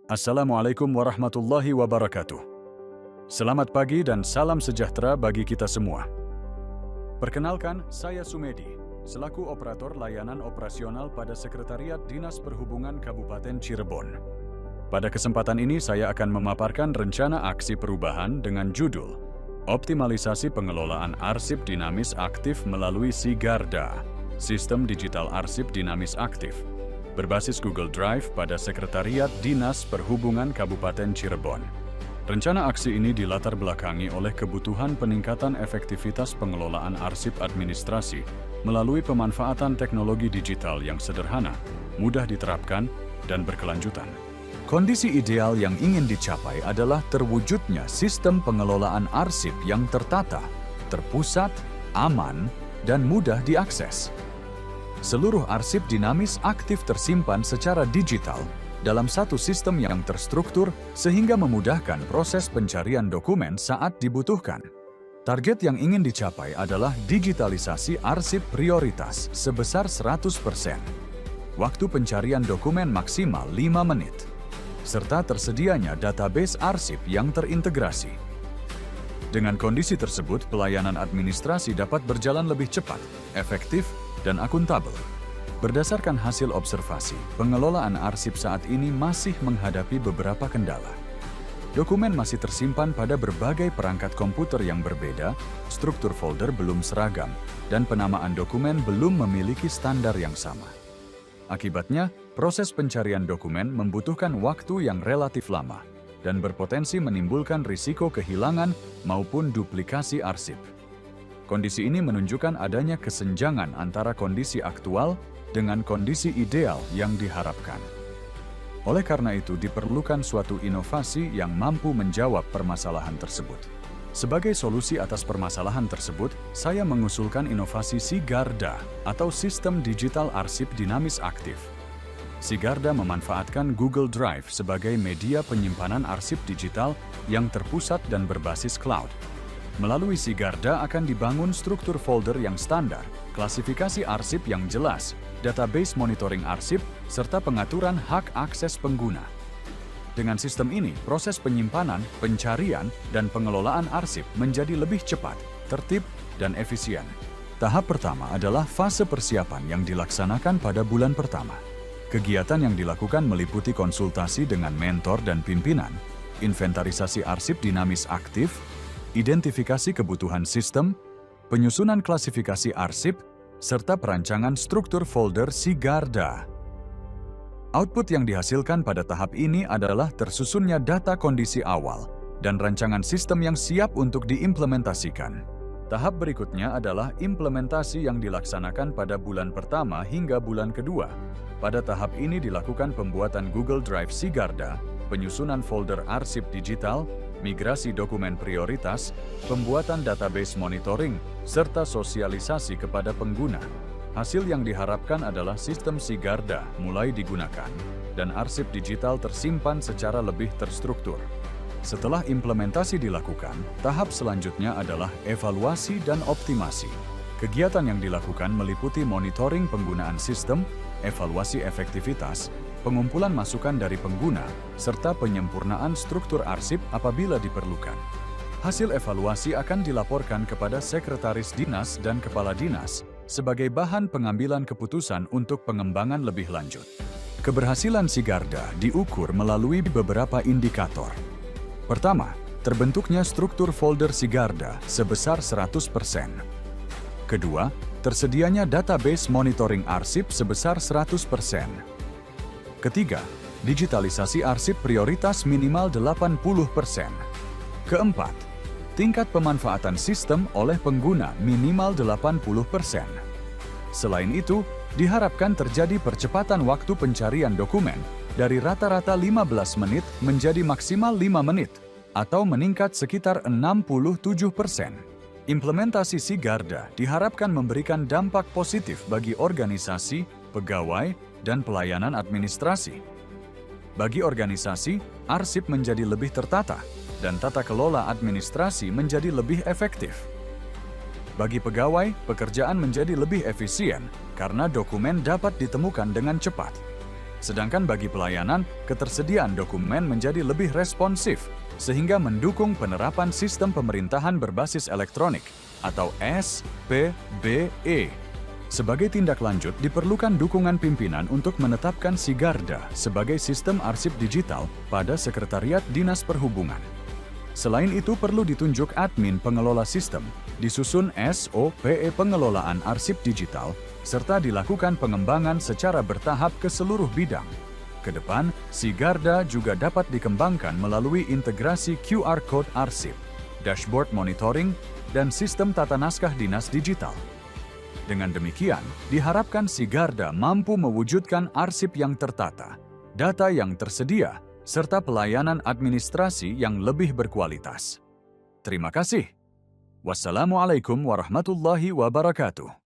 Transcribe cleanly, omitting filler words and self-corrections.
Assalamualaikum warahmatullahi wabarakatuh. Selamat pagi dan salam sejahtera bagi kita semua. Perkenalkan, saya Sumedi, selaku operator layanan operasional pada Sekretariat Dinas Perhubungan Kabupaten Cirebon. Pada kesempatan ini saya akan memaparkan rencana aksi perubahan dengan judul Optimalisasi Pengelolaan Arsip Dinamis Aktif melalui Sigarda, Sistem Digital Arsip Dinamis Aktif, berbasis Google Drive pada Sekretariat Dinas Perhubungan Kabupaten Cirebon. Rencana aksi ini dilatar belakangi oleh kebutuhan peningkatan efektivitas pengelolaan arsip administrasi melalui pemanfaatan teknologi digital yang sederhana, mudah diterapkan, dan berkelanjutan. Kondisi ideal yang ingin dicapai adalah terwujudnya sistem pengelolaan arsip yang tertata, terpusat, aman, dan mudah diakses. Seluruh arsip dinamis aktif tersimpan secara digital dalam satu sistem yang terstruktur sehingga memudahkan proses pencarian dokumen saat dibutuhkan. Target yang ingin dicapai adalah digitalisasi arsip prioritas sebesar 100%. Waktu pencarian dokumen maksimal 5 menit. Serta tersedianya database arsip yang terintegrasi. Dengan kondisi tersebut, pelayanan administrasi dapat berjalan lebih cepat, efektif, dan akuntabel. Berdasarkan hasil observasi, pengelolaan arsip saat ini masih menghadapi beberapa kendala. Dokumen masih tersimpan pada berbagai perangkat komputer yang berbeda, struktur folder belum seragam, dan penamaan dokumen belum memiliki standar yang sama. Akibatnya, proses pencarian dokumen membutuhkan waktu yang relatif lama dan berpotensi menimbulkan risiko kehilangan maupun duplikasi arsip. Kondisi ini menunjukkan adanya kesenjangan antara kondisi aktual dengan kondisi ideal yang diharapkan. Oleh karena itu, diperlukan suatu inovasi yang mampu menjawab permasalahan tersebut. Sebagai solusi atas permasalahan tersebut, saya mengusulkan inovasi Sigarda atau Sistem Digital Arsip Dinamis Aktif. Sigarda memanfaatkan Google Drive sebagai media penyimpanan arsip digital yang terpusat dan berbasis cloud. Melalui Sigarda akan dibangun struktur folder yang standar, klasifikasi arsip yang jelas, database monitoring arsip, serta pengaturan hak akses pengguna. Dengan sistem ini, proses penyimpanan, pencarian, dan pengelolaan arsip menjadi lebih cepat, tertib, dan efisien. Tahap pertama adalah fase persiapan yang dilaksanakan pada bulan pertama. Kegiatan yang dilakukan meliputi konsultasi dengan mentor dan pimpinan, inventarisasi arsip dinamis aktif, identifikasi kebutuhan sistem, penyusunan klasifikasi arsip, serta perancangan struktur folder Sigarda. Output yang dihasilkan pada tahap ini adalah tersusunnya data kondisi awal dan rancangan sistem yang siap untuk diimplementasikan. Tahap berikutnya adalah implementasi yang dilaksanakan pada bulan pertama hingga bulan kedua. Pada tahap ini dilakukan pembuatan Google Drive Sigarda, penyusunan folder arsip digital, migrasi dokumen prioritas, pembuatan database monitoring, serta sosialisasi kepada pengguna. Hasil yang diharapkan adalah sistem Sigarda mulai digunakan, dan arsip digital tersimpan secara lebih terstruktur. Setelah implementasi dilakukan, tahap selanjutnya adalah evaluasi dan optimasi. Kegiatan yang dilakukan meliputi monitoring penggunaan sistem, evaluasi efektivitas, pengumpulan masukan dari pengguna, serta penyempurnaan struktur arsip apabila diperlukan. Hasil evaluasi akan dilaporkan kepada Sekretaris Dinas dan Kepala Dinas sebagai bahan pengambilan keputusan untuk pengembangan lebih lanjut. Keberhasilan Sigarda diukur melalui beberapa indikator. Pertama, terbentuknya struktur folder Sigarda sebesar 100%. Kedua, tersedianya database monitoring arsip sebesar 100%. Ketiga, digitalisasi arsip prioritas minimal 80%. Keempat, tingkat pemanfaatan sistem oleh pengguna minimal 80%. Selain itu, diharapkan terjadi percepatan waktu pencarian dokumen dari rata-rata 15 menit menjadi maksimal 5 menit atau meningkat sekitar 67%. Implementasi Sigarda diharapkan memberikan dampak positif bagi organisasi, pegawai, dan pelayanan administrasi. Bagi organisasi, arsip menjadi lebih tertata, dan tata kelola administrasi menjadi lebih efektif. Bagi pegawai, pekerjaan menjadi lebih efisien karena dokumen dapat ditemukan dengan cepat. Sedangkan bagi pelayanan, ketersediaan dokumen menjadi lebih responsif, sehingga mendukung penerapan sistem pemerintahan berbasis elektronik atau SPBE. Sebagai tindak lanjut, diperlukan dukungan pimpinan untuk menetapkan Sigarda sebagai sistem arsip digital pada Sekretariat Dinas Perhubungan. Selain itu, perlu ditunjuk admin pengelola sistem, disusun SOP pengelolaan arsip digital, serta dilakukan pengembangan secara bertahap ke seluruh bidang. Ke depan, Sigarda juga dapat dikembangkan melalui integrasi QR Code arsip, dashboard monitoring, dan sistem tata naskah dinas digital. Dengan demikian, diharapkan Sigarda mampu mewujudkan arsip yang tertata, data yang tersedia, serta pelayanan administrasi yang lebih berkualitas. Terima kasih. Wassalamualaikum warahmatullahi wabarakatuh.